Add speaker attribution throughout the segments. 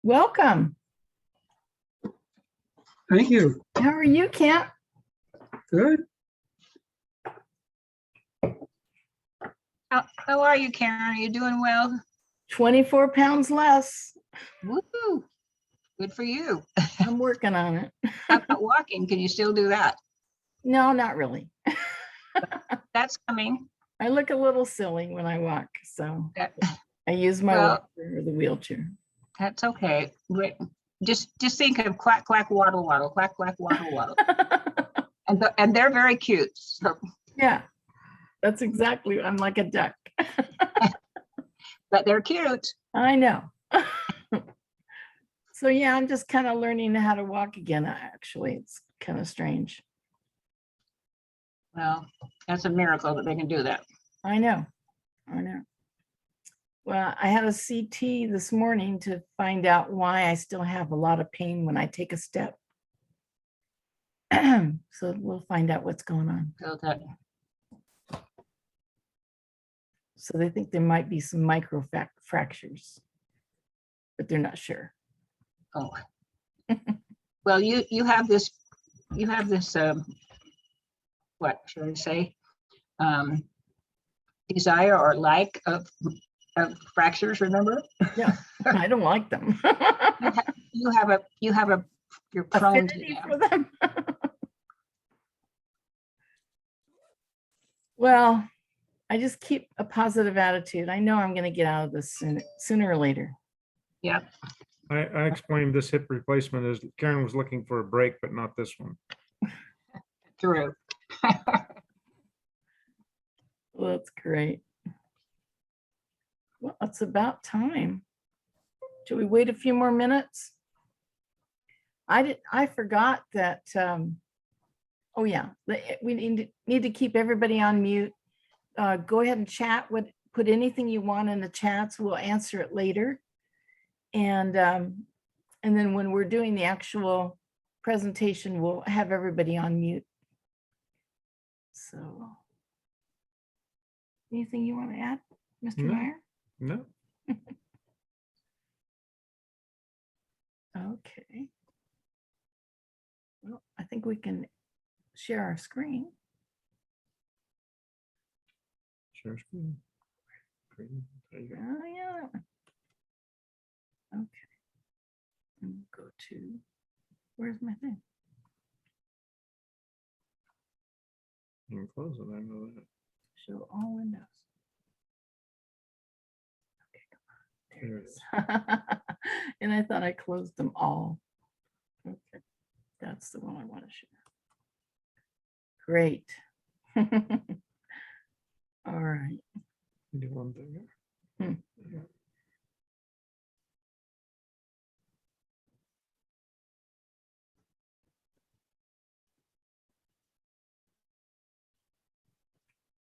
Speaker 1: Welcome.
Speaker 2: Thank you.
Speaker 1: How are you, Kent?
Speaker 2: Good.
Speaker 3: How are you, Karen? Are you doing well?
Speaker 1: 24 pounds less.
Speaker 3: Woo! Good for you.
Speaker 1: I'm working on it.
Speaker 3: How about walking? Can you still do that?
Speaker 1: No, not really.
Speaker 3: That's coming.
Speaker 1: I look a little silly when I walk, so
Speaker 3: That,
Speaker 1: I use my
Speaker 3: Well-
Speaker 1: walker or the wheelchair.
Speaker 3: that's okay. Wait, just think of quack, quack, waddle, waddle, quack, quack, waddle, waddle. And they're very cute. So,
Speaker 1: Yeah, that's exactly, I'm like a duck.
Speaker 3: but they're cute.
Speaker 1: I know. So yeah, I'm just kind of learning how to walk again, actually. It's kind of strange.
Speaker 3: Well, that's a miracle that they can do that.
Speaker 1: I know. Well, I had a CT this morning to find out why I still have a lot of pain when I take a step. So we'll find out what's going on.
Speaker 3: So that,
Speaker 1: So they think there might be some micro fractures, but they're not sure.
Speaker 3: oh. Well, you have this, what should I say? Desire or like of fractures, remember?
Speaker 1: Yeah, I don't like them.
Speaker 3: You're prone to
Speaker 1: Affinity
Speaker 3: them.
Speaker 1: for them. Well, I just keep a positive attitude. I know I'm going to get out of this sooner or later.
Speaker 3: Yeah,
Speaker 4: I explained this hip replacement as Karen was looking for a break, but not this one.
Speaker 3: true.
Speaker 1: Well, that's great. Well, it's about time. Should we wait a few more minutes? I forgot that, oh yeah, we need to keep everybody on mute. Go ahead and chat, put anything you want in the chats. We'll answer it later. And then when we're doing the actual presentation, we'll have everybody on mute. So anything you want to add, Mr.
Speaker 4: No.
Speaker 1: Meyer?
Speaker 4: No,
Speaker 1: Okay. Well, I think we can share our screen.
Speaker 4: share screen. Green, there you go.
Speaker 1: Oh, yeah. Okay. And go to, where's my thing?
Speaker 4: You can close it, I know that.
Speaker 1: Show all windows. Okay, come
Speaker 4: There
Speaker 1: on.
Speaker 4: it is.
Speaker 1: There it is. And I thought I closed them all. Okay, that's the one I want to share. Great. All right.
Speaker 4: Do one thing here.
Speaker 1: Hmm.
Speaker 4: Yeah.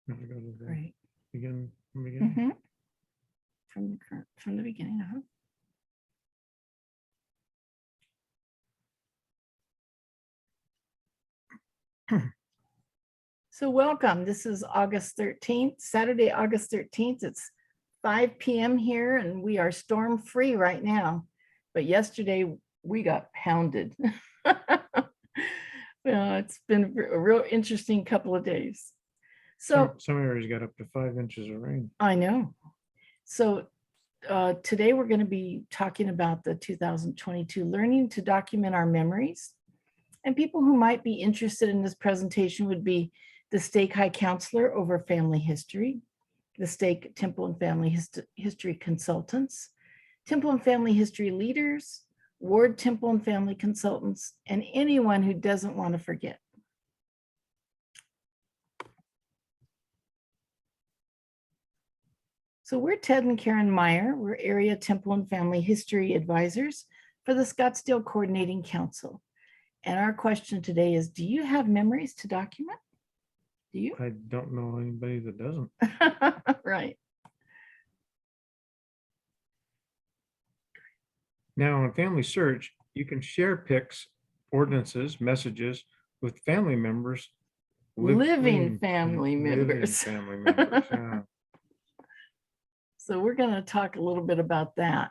Speaker 4: Now we go to the
Speaker 1: Great.
Speaker 4: begin.
Speaker 1: Mhm. From the beginning. So welcome. This is August 13th, Saturday, August 13th. It's 5 p.m. here and we are storm free right now. But yesterday we got pounded. Well, it's been a real interesting couple of days. So
Speaker 4: Some areas got up to 5 inches of rain.
Speaker 1: I know. So today we're going to be talking about the 2022 Learning to Document Our Memories. And people who might be interested in this presentation would be the Stake High Counselor over Family History, the Stake Temple and Family History Consultants, Temple and Family History Leaders, Ward Temple and Family Consultants, and anyone who doesn't want to forget. So we're Ted and Karen Meyer. We're Area Temple and Family History Advisors for the Scottsdale Coordinating Council. And our question today is, do you have memories to document? Do you?
Speaker 4: I don't know anybody that doesn't.
Speaker 1: Right.
Speaker 4: Now on Family Search, you can share pics, ordinances, messages with family members
Speaker 1: Living family
Speaker 4: living
Speaker 1: members.
Speaker 4: family members, yeah.
Speaker 1: So we're going to talk a little bit about that.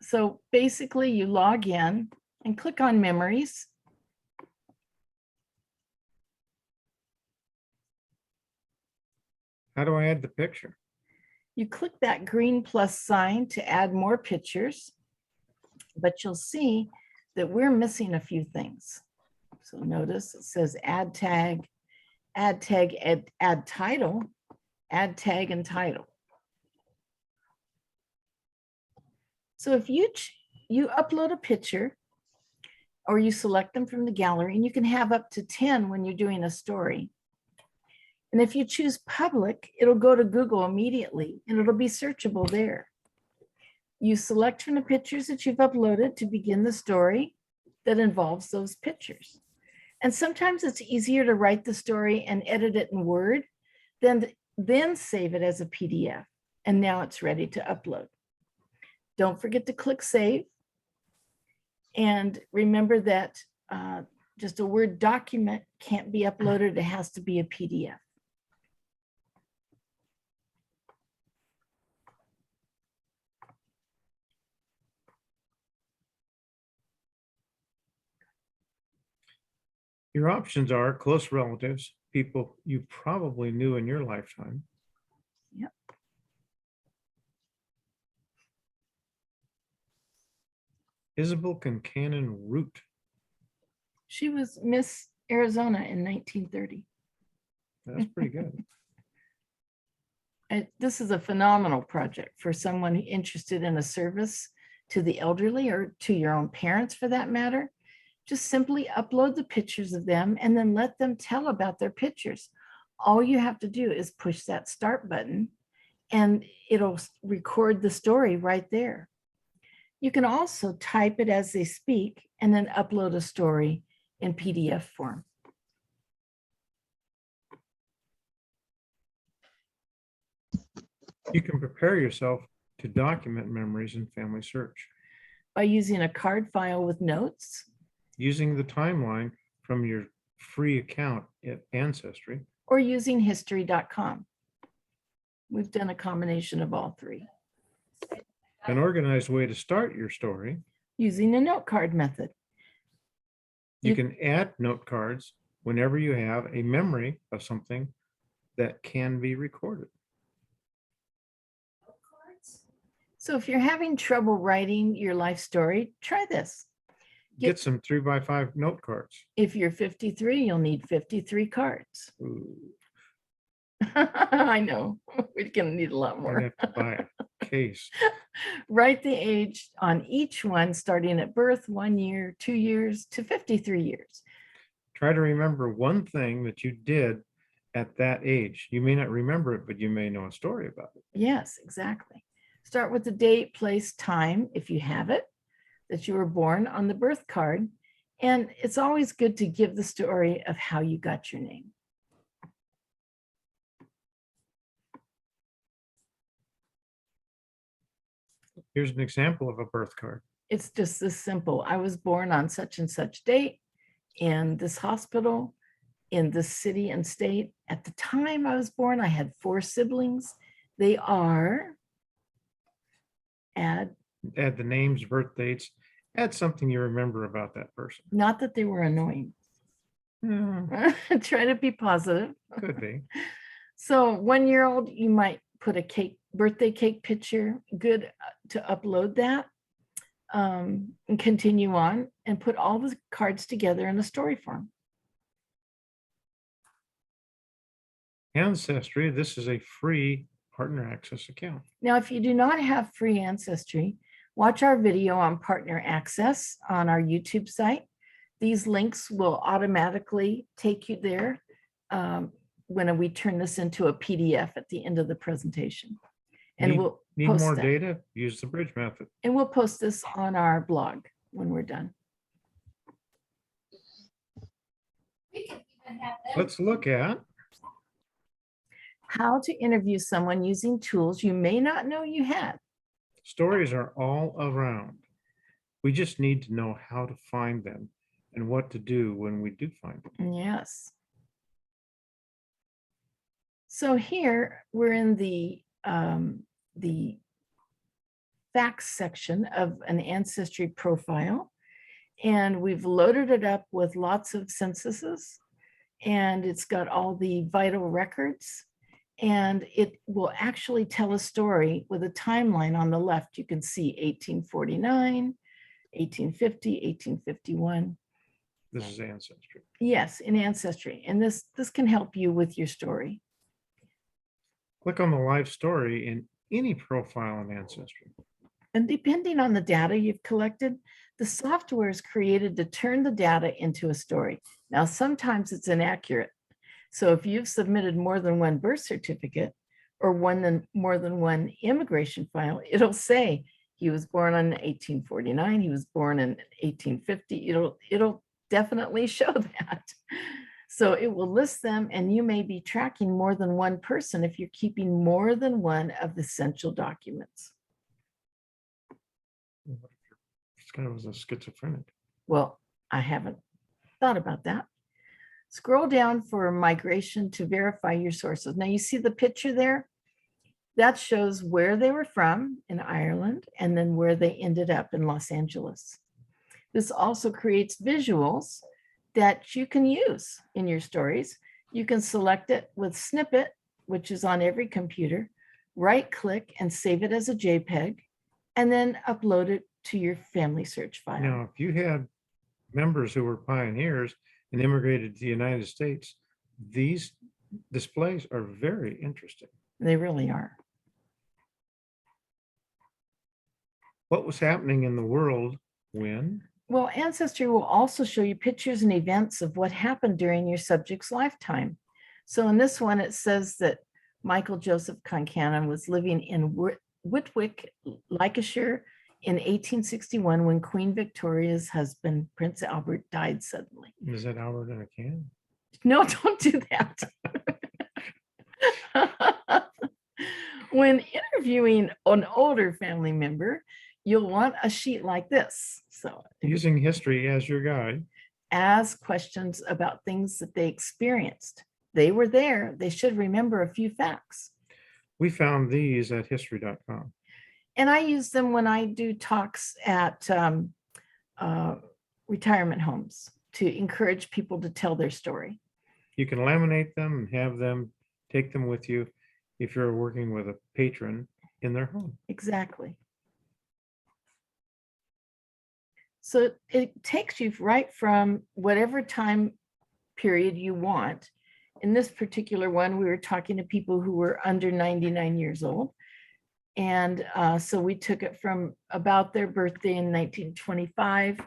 Speaker 1: So basically you log in and click on memories.
Speaker 4: How do I add the picture?
Speaker 1: You click that green plus sign to add more pictures, but you'll see that we're missing a few things. So notice it says add tag, add title, add tag and title. So if you upload a picture or you select them from the gallery, and you can have up to 10 when you're doing a story. And if you choose public, it'll go to Google immediately and it'll be searchable there. You select from the pictures that you've uploaded to begin the story that involves those pictures. And sometimes it's easier to write the story and edit it in Word then save it as a PDF. And now it's ready to upload. Don't forget to click save. And remember that just a Word document can't be uploaded. It has to be a PDF.
Speaker 4: Your options are close relatives, people you probably knew in your lifetime.
Speaker 1: Yep.
Speaker 4: Isabel Concannon Root.
Speaker 1: She was Miss Arizona in 1930.
Speaker 4: That's pretty good.
Speaker 1: This is a phenomenal project for someone interested in a service to the elderly or to your own parents for that matter. Just simply upload the pictures of them and then let them tell about their pictures. All you have to do is push that start button and it'll record the story right there. You can also type it as they speak and then upload a story in PDF form.
Speaker 4: You can prepare yourself to document memories in Family Search
Speaker 1: By using a card file with notes,
Speaker 4: using the timeline from your free account at Ancestry.
Speaker 1: or using history.com. We've done a combination of all three.
Speaker 4: An organized way to start your story.
Speaker 1: Using a note card method.
Speaker 4: You
Speaker 1: You-
Speaker 4: can add note cards whenever you have a memory of something that can be recorded.
Speaker 1: So if you're having trouble writing your life story, try this.
Speaker 4: Get some 3x5 note cards.
Speaker 1: If you're 53, you'll need 53 cards.
Speaker 4: Ooh,
Speaker 1: I know, we're gonna need a lot
Speaker 4: I'd
Speaker 1: more.
Speaker 4: have to buy a case.
Speaker 1: Write the age on each one, starting at birth, 1 year, 2 years, to 53 years.
Speaker 4: Try to remember one thing that you did at that age. You may not remember it, but you may know a story about it.
Speaker 1: Yes, exactly. Start with the date, place, time, if you have it, that you were born on the birth card. And it's always good to give the story of how you got your name.
Speaker 4: Here's an example of a birth card.
Speaker 1: It's just this simple. I was born on such and such date in this hospital, in this city and state. At the time I was born, I had 4 siblings. They are,
Speaker 4: Add the names, birth dates, add something you remember about that person.
Speaker 1: not that they were annoying.
Speaker 4: Yeah,
Speaker 1: Try to be positive.
Speaker 4: could be.
Speaker 1: So 1-year-old, you might put a birthday cake picture, good to upload that and continue on and put all the cards together in a story form.
Speaker 4: Ancestry, this is a free partner access account.
Speaker 1: Now, if you do not have free Ancestry, watch our video on partner access on our YouTube site. These links will automatically take you there when we turn this into a PDF at the end of the presentation. And we'll
Speaker 4: Need
Speaker 1: post
Speaker 4: more
Speaker 1: that.
Speaker 4: data? Use the bridge method.
Speaker 1: And we'll post this on our blog when we're done.
Speaker 4: Let's look at
Speaker 1: How to interview someone using tools you may not know you had.
Speaker 4: stories are all around. We just need to know how to find them and what to do when we do find them.
Speaker 1: Yes. So here we're in the facts section of an ancestry profile, and we've loaded it up with lots of censuses, and it's got all the vital records, and it will actually tell a story with a timeline on the left. You can see 1849, 1850, 1851.
Speaker 4: This is ancestry.
Speaker 1: Yes, in Ancestry. And this can help you with your story.
Speaker 4: Click on the live story in any profile in Ancestry.
Speaker 1: And depending on the data you've collected, the software is created to turn the data into a story. Now, sometimes it's inaccurate. So if you've submitted more than one birth certificate or more than one immigration file, it'll say he was born in 1849, he was born in 1850. It'll definitely show that. So it will list them, and you may be tracking more than one person if you're keeping more than one of the essential documents.
Speaker 4: It's kind of a schizophrenic.
Speaker 1: Well, I haven't thought about that. Scroll down for migration to verify your sources. Now you see the picture there? That shows where they were from in Ireland and then where they ended up in Los Angeles. This also creates visuals that you can use in your stories. You can select it with Snippet, which is on every computer, right-click and save it as a JPEG, and then upload it to your family search file.
Speaker 4: Now, if you had members who were pioneers and immigrated to the United States, these displays are very interesting.
Speaker 1: They really are.
Speaker 4: What was happening in the world when?
Speaker 1: Well, Ancestry will also show you pictures and events of what happened during your subject's lifetime. So in this one, it says that Michael Joseph Concannon was living in Whitwick, Lancashire in 1861 when Queen Victoria's husband, Prince Albert, died suddenly.
Speaker 4: Is that Albert in a can?
Speaker 1: No, don't do that. When interviewing an older family member, you'll want a sheet like this. So
Speaker 4: Using history as your guide.
Speaker 1: ask questions about things that they experienced. They were there. They should remember a few facts.
Speaker 4: We found these at history.com.
Speaker 1: And I use them when I do talks at retirement homes to encourage people to tell their story.
Speaker 4: You can laminate them and have them take them with you if you're working with a patron in their home.
Speaker 1: Exactly. So it takes you right from whatever time period you want. In this particular one, we were talking to people who were under 99 years old. And so we took it from about their birthday in 1925,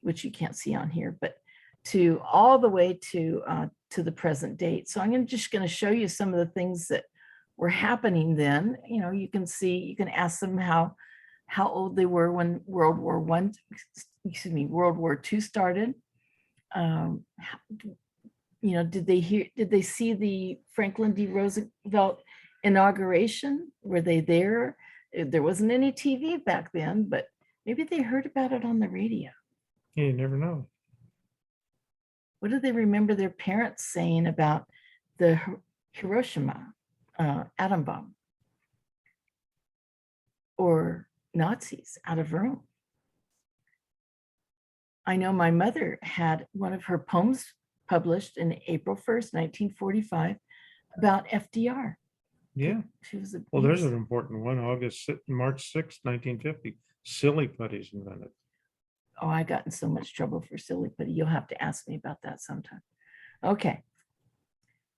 Speaker 1: which you can't see on here, but to all the way to the present date. So I'm just going to show you some of the things that were happening then. You know, you can see, you can ask them how old they were when World War II started. You know, did they see the Franklin D. Roosevelt inauguration? Were they there? There wasn't any TV back then, but maybe they heard about it on the radio.
Speaker 4: You never know.
Speaker 1: What do they remember their parents saying about the Hiroshima atom bomb or Nazis out of Rome? I know my mother had one of her poems published in April 1st, 1945 about FDR.
Speaker 4: Yeah.
Speaker 1: She was
Speaker 4: Well, there's an important one. March 6, 1950. Silly putty's invented.
Speaker 1: Oh, I got in so much trouble for silly putty. You'll have to ask me about that sometime. Okay.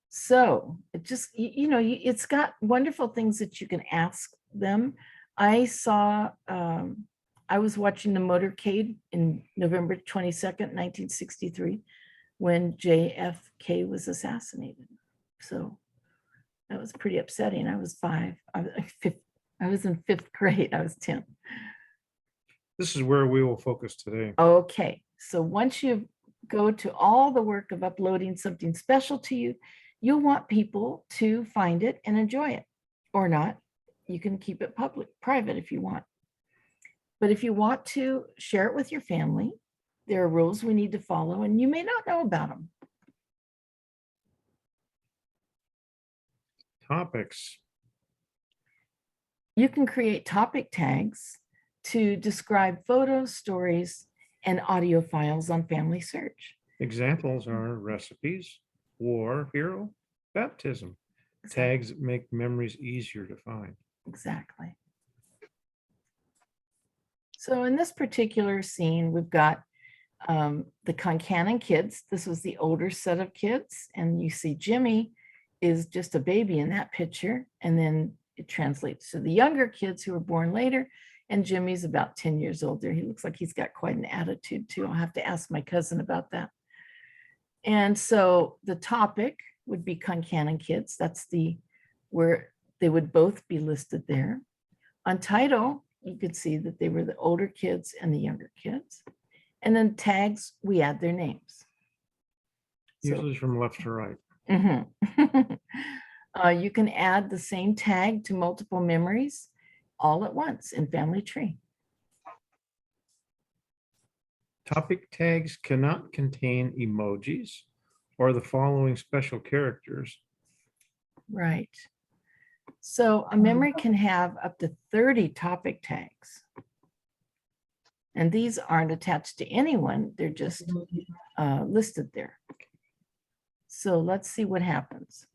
Speaker 1: So it just, you know, it's got wonderful things that you can ask them. I saw, I was watching the motorcade in November 22nd, 1963, when JFK was assassinated. So that was pretty upsetting. I was 5. I was in 5th grade. I was 10.
Speaker 4: This is where we will focus today.
Speaker 1: Okay, so once you go to all the work of uploading something special to you, you'll want people to find it and enjoy it, or not. You can keep it private if you want. But if you want to share it with your family, there are rules we need to follow, and you may not know about them.
Speaker 4: topics.
Speaker 1: You can create topic tags to describe photos, stories, and audio files on Family Search.
Speaker 4: Examples are recipes, war, hero, baptism. Tags make memories easier to find.
Speaker 1: Exactly. So in this particular scene, we've got the Concannon kids. This was the older set of kids. And you see Jimmy is just a baby in that picture. And then it translates to the younger kids who were born later. And Jimmy's about 10 years older. He looks like he's got quite an attitude too. I'll have to ask my cousin about that. And so the topic would be Concannon kids. That's where they would both be listed there. On title, you could see that they were the older kids and the younger kids. And then tags, we add their names. So,
Speaker 4: Usually from left to right.
Speaker 1: mhm. You can add the same tag to multiple memories all at once in Family Tree.
Speaker 4: Topic tags cannot contain emojis or the following special characters.
Speaker 1: Right. So a memory can have up to 30 topic tags. And these aren't attached to anyone, they're just listed there. So let's see what happens.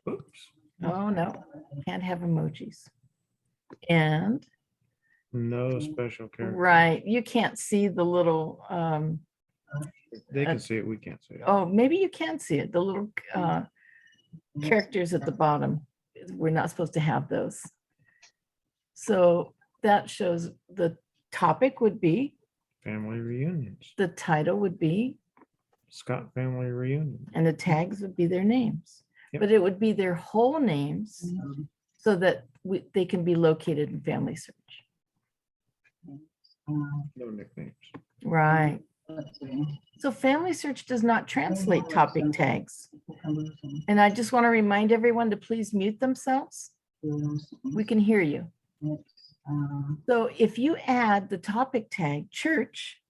Speaker 4: Oops,
Speaker 1: Oh, no, can't have emojis. And,
Speaker 4: no special character.
Speaker 1: right, you can't see the little,
Speaker 4: They can see it, we can't see it.
Speaker 1: oh, maybe you can see it, the little characters at the bottom. We're not supposed to have those. So that shows the topic would be,
Speaker 4: Family reunions,
Speaker 1: the title would be,
Speaker 4: Scott family reunion.
Speaker 1: and the tags would be their names.
Speaker 4: Yep.
Speaker 1: But it would be their whole names so that they can be located in Family Search.
Speaker 4: No nicknames.
Speaker 1: Right. So Family Search does not translate topic tags. And I just want to remind everyone to please mute themselves. We can hear you. So if you add the topic tag church,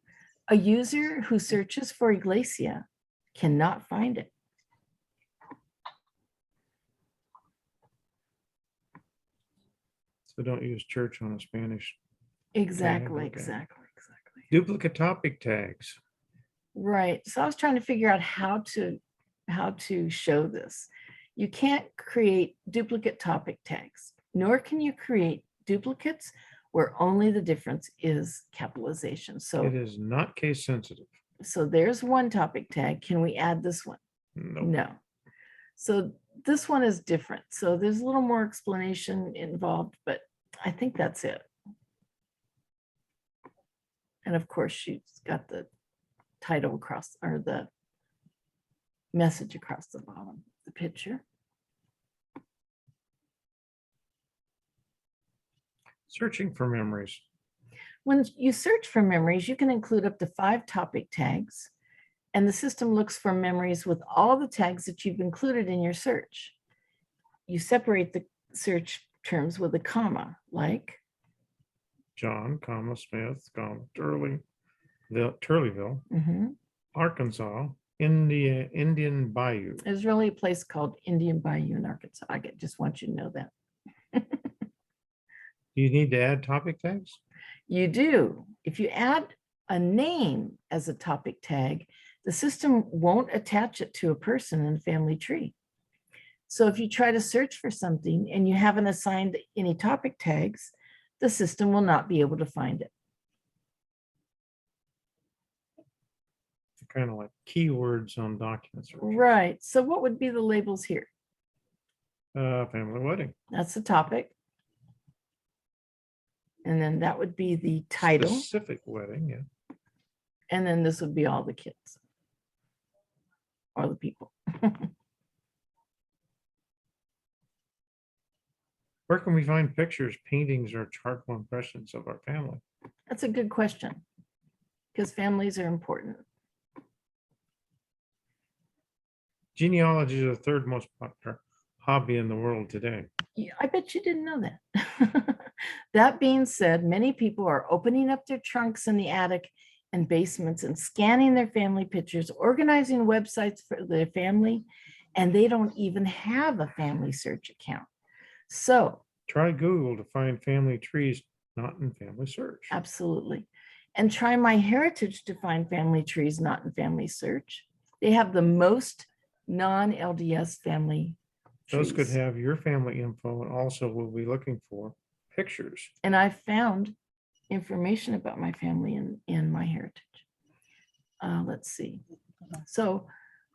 Speaker 1: a user who searches for Iglesia cannot find it.
Speaker 4: So don't use church on a Spanish.
Speaker 1: Exactly,
Speaker 4: okay.
Speaker 1: exactly.
Speaker 4: Duplicate topic tags.
Speaker 1: Right. So I was trying to figure out how to show this. You can't create duplicate topic tags, nor can you create duplicates where only the difference is capitalization.
Speaker 4: It
Speaker 1: So,
Speaker 4: is not case sensitive.
Speaker 1: so there's one topic tag. Can we add this one?
Speaker 4: No.
Speaker 1: No. So this one is different. So there's a little more explanation involved, but I think that's it. And of course, she's got the title across, or the message across the bottom of the picture.
Speaker 4: Searching for memories.
Speaker 1: When you search for memories, you can include up to 5 topic tags, and the system looks for memories with all the tags that you've included in your search. You separate the search terms with a comma, like
Speaker 4: John, comma, Smith, comma, Turleyville,
Speaker 1: mhm.
Speaker 4: Arkansas, Indian Bayou.
Speaker 1: There's really a place called Indian Bayou in Arkansas. Just want you to know that.
Speaker 4: You need to add topic tags?
Speaker 1: You do. If you add a name as a topic tag, the system won't attach it to a person in the family tree. So if you try to search for something and you haven't assigned any topic tags, the system will not be able to find it.
Speaker 4: Kind of like keywords on documents.
Speaker 1: Right. So what would be the labels here?
Speaker 4: Family wedding.
Speaker 1: That's the topic. And then that would be the title.
Speaker 4: Specific wedding, yeah.
Speaker 1: And then this would be all the kids or the people.
Speaker 4: Where can we find pictures, paintings, or charcoal impressions of our family?
Speaker 1: That's a good question, because families are important.
Speaker 4: Genealogy is the third most popular hobby in the world today.
Speaker 1: Yeah, I bet you didn't know that. That being said, many people are opening up their trunks in the attic and basements and scanning their family pictures, organizing websites for their family, and they don't even have a family search account. So
Speaker 4: Try Google to find family trees not in family search.
Speaker 1: absolutely. And try MyHeritage to find family trees not in family search. They have the most non-LDS family
Speaker 4: Those could
Speaker 1: trees.
Speaker 4: have your family info, and also we'll be looking for pictures.
Speaker 1: And I found information about my family in MyHeritage. Let's see. So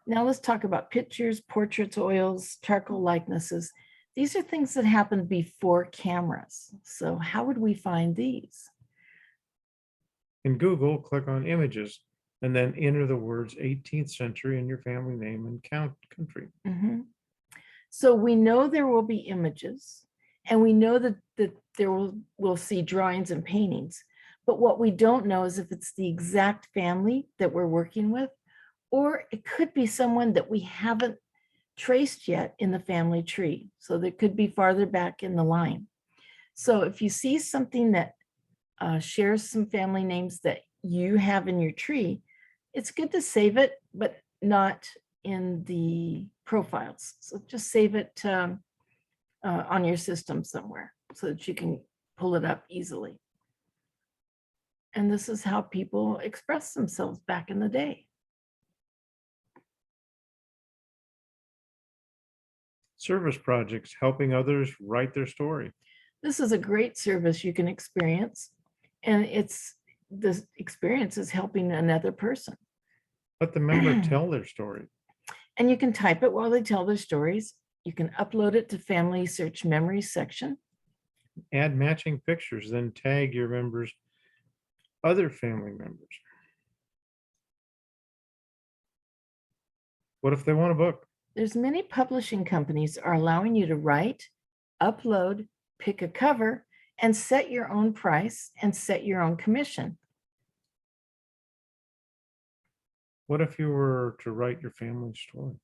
Speaker 1: now let's talk about pictures, portraits, oils, charcoal likenesses. These are things that happened before cameras. So how would we find these?
Speaker 4: In Google, click on images and then enter the words 18th century in your family name and country.
Speaker 1: Mhm. So we know there will be images, and we know that we'll see drawings and paintings. But what we don't know is if it's the exact family that we're working with, or it could be someone that we haven't traced yet in the family tree. So that could be farther back in the line. So if you see something that shares some family names that you have in your tree, it's good to save it, but not in the profiles. So just save it on your system somewhere so that you can pull it up easily. And this is how people express themselves back in the day.
Speaker 4: Service projects, helping others write their story.
Speaker 1: This is a great service you can experience, and the experience is helping another person.
Speaker 4: Let the member tell their story.
Speaker 1: And you can type it while they tell their stories. You can upload it to Family Search Memories section.
Speaker 4: Add matching pictures, then tag your members' other family members. What if they want a book?
Speaker 1: There's many publishing companies are allowing you to write, upload, pick a cover, and set your own price and set your own commission.
Speaker 4: What if you were to write your family story?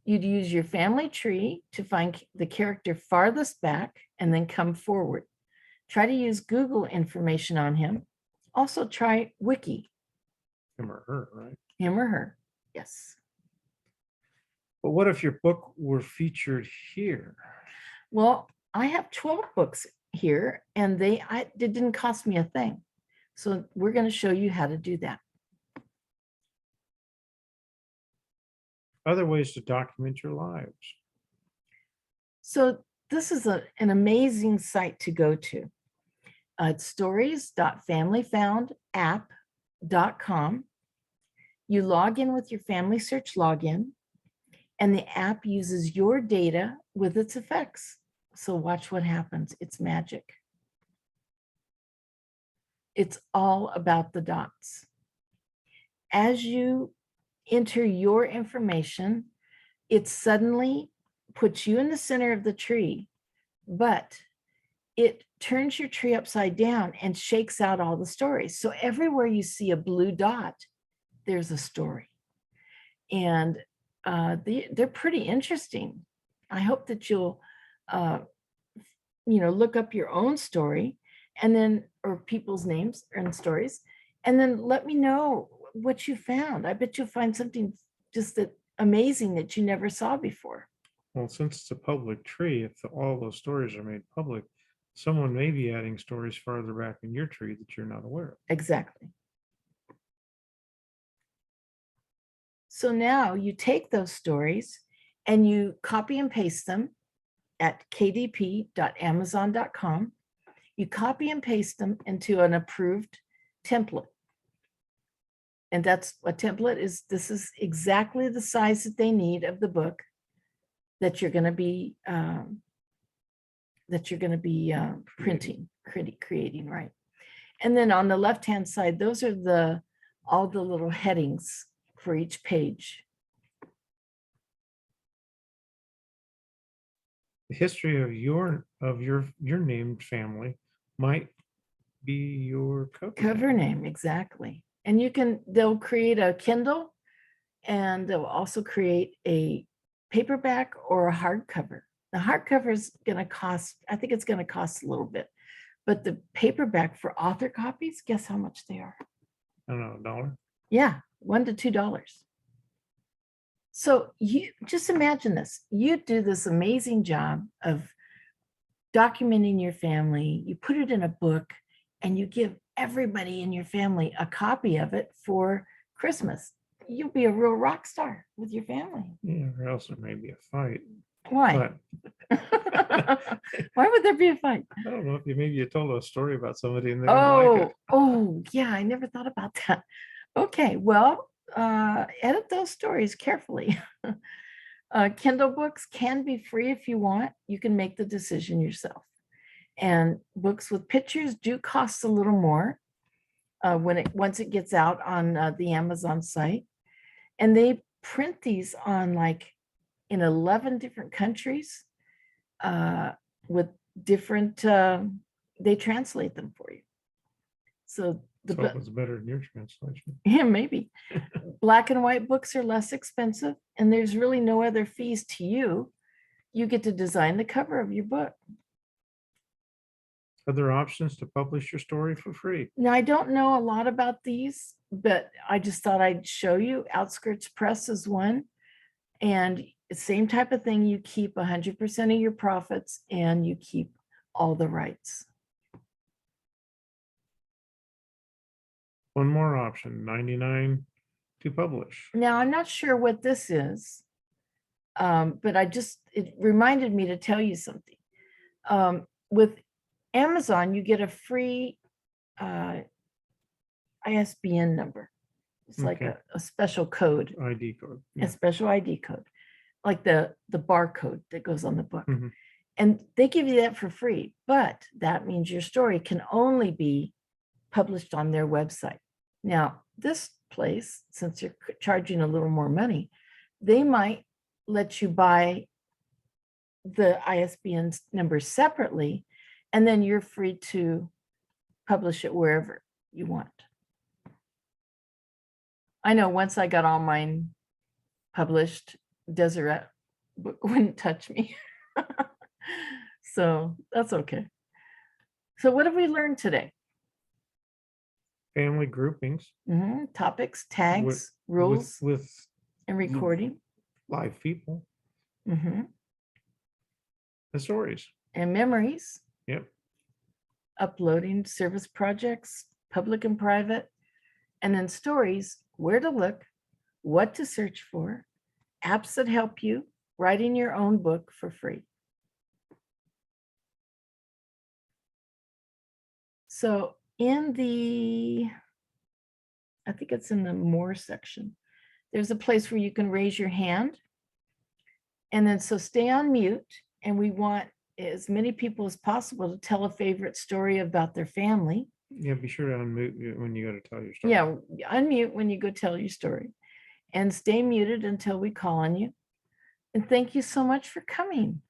Speaker 1: You'd use your family tree to find the character farthest back and then come forward. Try to use Google information on him. Also try Wiki,
Speaker 4: Him or her, right?
Speaker 1: him or her. Yes.
Speaker 4: But what if your book were featured here?
Speaker 1: Well, I have 12 books here, and it didn't cost me a thing. So we're going to show you how to do that.
Speaker 4: Other ways to document your lives.
Speaker 1: So this is an amazing site to go to. It's stories.familyfoundapp.com. You log in with your Family Search login, and the app uses your data with its effects. So watch what happens. It's magic. It's all about the dots. As you enter your information, it suddenly puts you in the center of the tree, but it turns your tree upside down and shakes out all the stories. So everywhere you see a blue dot, there's a story. And they're pretty interesting. I hope that you'll look up your own story, and then, or people's names and stories, and then let me know what you found. I bet you'll find something just that amazing that you never saw before.
Speaker 4: Well, since it's a public tree, if all those stories are made public, someone may be adding stories farther back in your tree that you're not aware of.
Speaker 1: Exactly. So now you take those stories and you copy and paste them at kdp.amazon.com. You copy and paste them into an approved template. And that's a template is. This is exactly the size that they need of the book that you're going to be creating, right? And then on the left-hand side, those are all the little headings for each page.
Speaker 4: The history of your named family might be your
Speaker 1: Cover name, exactly. And they'll create a Kindle, and they'll also create a paperback or a hardcover. The hardcover is going to cost, I think it's going to cost a little bit, but the paperback for author copies, guess how much they are?
Speaker 4: I don't know, $1?
Speaker 1: Yeah, $1 to $2. So you just imagine this. You do this amazing job of documenting your family. You put it in a book and you give everybody in your family a copy of it for Christmas. You'll be a real rock star with your family.
Speaker 4: Yeah, or else there may be a fight.
Speaker 1: Why?
Speaker 4: But
Speaker 1: Why would there be a fight?
Speaker 4: I don't know if you told a story about somebody and they didn't like
Speaker 1: Oh,
Speaker 4: it.
Speaker 1: oh, yeah, I never thought about that. Okay, well, edit those stories carefully. Kindle books can be free if you want. You can make the decision yourself. And books with pictures do cost a little more once it gets out on the Amazon site. And they print these on like in 11 different countries with different, they translate them for you. So the
Speaker 4: So it was better than your translation.
Speaker 1: yeah, maybe. Black and white books are less expensive, and there's really no other fees to you. You get to design the cover of your book.
Speaker 4: Other options to publish your story for free.
Speaker 1: Now, I don't know a lot about these, but I just thought I'd show you. Outskirts Press is one. And same type of thing, you keep 100% of your profits and you keep all the rights.
Speaker 4: One more option, 99 to publish.
Speaker 1: Now, I'm not sure what this is, but it reminded me to tell you something. With Amazon, you get a free ISBN number. It's like
Speaker 4: Okay.
Speaker 1: a special code,
Speaker 4: ID code.
Speaker 1: a
Speaker 4: Yeah.
Speaker 1: special ID code, like the barcode that goes on the book.
Speaker 4: Mhm.
Speaker 1: And they give you that for free, but that means your story can only be published on their website. Now, this place, since you're charging a little more money, they might let you buy the ISBN number separately, and then you're free to publish it wherever you want. I know once I got all mine published, Deseret wouldn't touch me. So that's okay. So what have we learned today?
Speaker 4: Family groupings
Speaker 1: Topics, tags, rules,
Speaker 4: with
Speaker 1: and recording.
Speaker 4: live people
Speaker 1: Mhm.
Speaker 4: and stories.
Speaker 1: And memories,
Speaker 4: Yep.
Speaker 1: uploading service projects, public and private, and then stories, where to look, what to search for, apps that help you, writing your own book for free. So in I think it's in the more section, there's a place where you can raise your hand. And then so stay on mute, and we want as many people as possible to tell a favorite story about their family.
Speaker 4: Yeah, be sure to unmute when you go to tell your story.
Speaker 1: Yeah, unmute when you go tell your story, and stay muted until we call on you. And thank you so much for coming.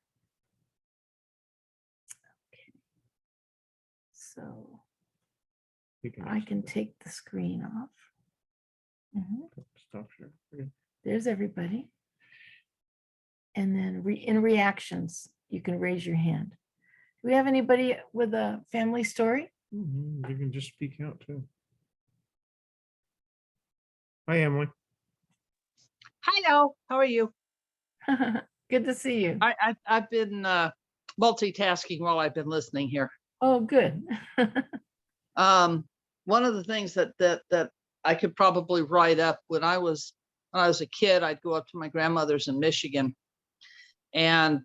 Speaker 1: Okay. So
Speaker 4: You can
Speaker 1: I
Speaker 4: just
Speaker 1: can take the screen off. Mhm.
Speaker 4: stop share.
Speaker 1: There's everybody. And then in reactions, you can raise your hand. Do we have anybody with a family story?
Speaker 4: You can just speak out too. Hi, Emily.
Speaker 5: Hello, how are you?
Speaker 1: Good to see you.
Speaker 5: I've been multitasking while I've been listening here.
Speaker 1: Oh, good.
Speaker 5: One of the things that I could probably write up when I was a kid, I'd go up to my grandmother's in Michigan, and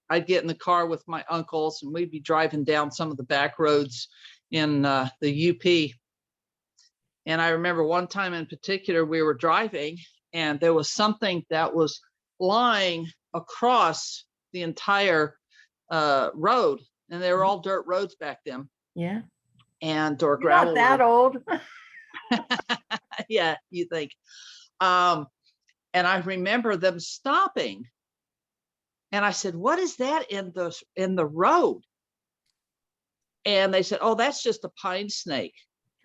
Speaker 5: I'd get in the car with my uncles, and we'd be driving down some of the back roads in the UP. And I remember one time in particular, we were driving, and there was something that was lying across the entire road, and they were all dirt roads back then,
Speaker 1: Yeah.
Speaker 5: and or
Speaker 1: You're
Speaker 5: gravel
Speaker 1: not that
Speaker 5: roads.
Speaker 1: old.
Speaker 5: Yeah, you think. And I remember them stopping, and I said, "What is that in the road?" And they said, "Oh, that's just a pine snake."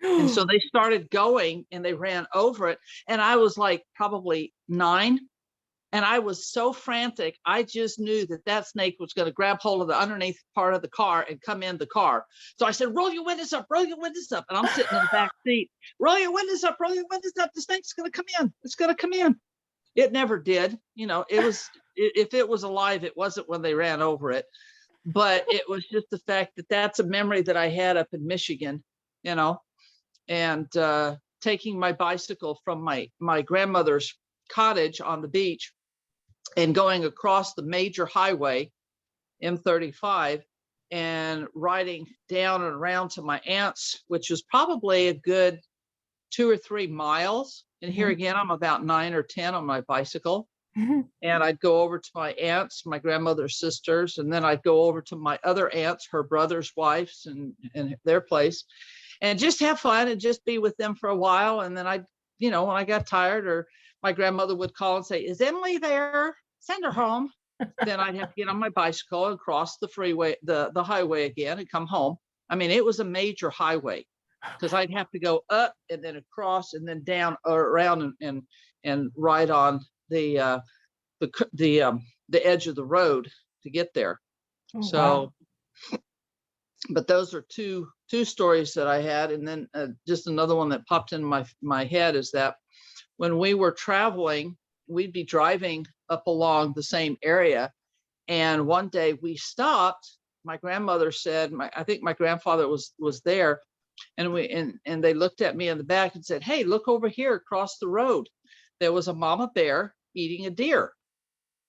Speaker 5: And so they started going, and they ran over it. And I was like probably 9. And I was so frantic. I just knew that snake was going to grab hold of the underneath part of the car and come in the car. So I said, "Roll your windows up, roll your windows up." And I'm sitting in the back seat. "Roll your windows up, roll your windows up. The snake's going to come in. It's going to come in." It never did. You know, it was, if it was alive, it wasn't when they ran over it. But it was just the fact that that's a memory that I had up in Michigan, you know, and taking my bicycle from my grandmother's cottage on the beach and going across the major highway, M35, and riding down and around to my aunt's, which was probably a good 2 or 3 miles. And here
Speaker 1: Mhm.
Speaker 5: again, I'm about 9 or 10 on my bicycle. And I'd go over to my aunts, my grandmother's sisters, and then I'd go over to my other aunts, her brother's wives, and their place, and just have fun and just be with them for a while. And then I'd, you know, when I got tired, or my grandmother would call and say, "Is Emily there? Send her home." Then I'd have to get on my bicycle and cross the freeway, the highway again, and come home. I mean, it was a major highway, because I'd have to go up and then across and then down or around and ride on the edge of the road to get there.
Speaker 1: Oh,
Speaker 5: So,
Speaker 1: wow.
Speaker 5: but those are two stories that I had. And then just another one that popped in my head is that when we were traveling, we'd be driving up along the same area. And one day we stopped. My grandmother said, I think my grandfather was there. And they looked at me in the back and said, "Hey, look over here across the road. There was a mama bear eating a deer.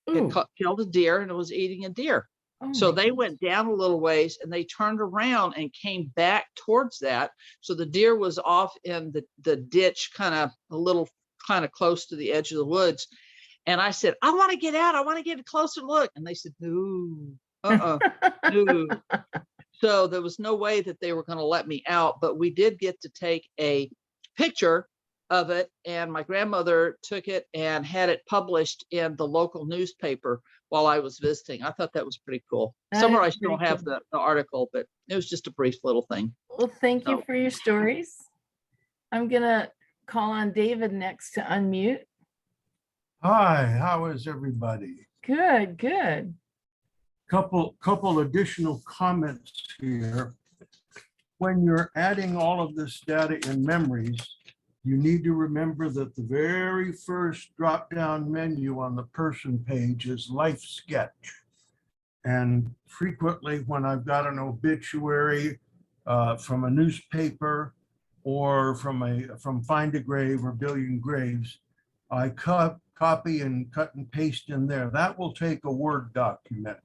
Speaker 1: Ooh.
Speaker 5: It killed a deer and it was eating a deer."
Speaker 1: Oh
Speaker 5: So
Speaker 1: my
Speaker 5: they
Speaker 1: goodness.
Speaker 5: went down a little ways and they turned around and came back towards that. So the deer was off in the ditch, kind of a little kind of close to the edge of the woods. And I said, "I want to get out. I want to get a closer look." And they said, "No, no." So there was no way that they were going to let me out, but we did get to take a picture of it. And my grandmother took it and had it published in the local newspaper while I was visiting. I thought that was pretty cool.
Speaker 1: That
Speaker 5: Somewhere
Speaker 1: is
Speaker 5: I still
Speaker 1: pretty
Speaker 5: have
Speaker 1: cool.
Speaker 5: the article, but it was just a brief little thing.
Speaker 1: Well, thank you
Speaker 5: So,
Speaker 1: for your stories. I'm gonna call on David next to unmute.
Speaker 6: Hi, how is everybody?
Speaker 1: Good, good.
Speaker 6: Couple additional comments here. When you're adding all of this data in memories, you need to remember that the very first drop-down menu on the person page is life sketch. And frequently when I've got an obituary from a newspaper or from Find a Grave or Billion Graves, I copy and cut and paste in there. That will take a Word document,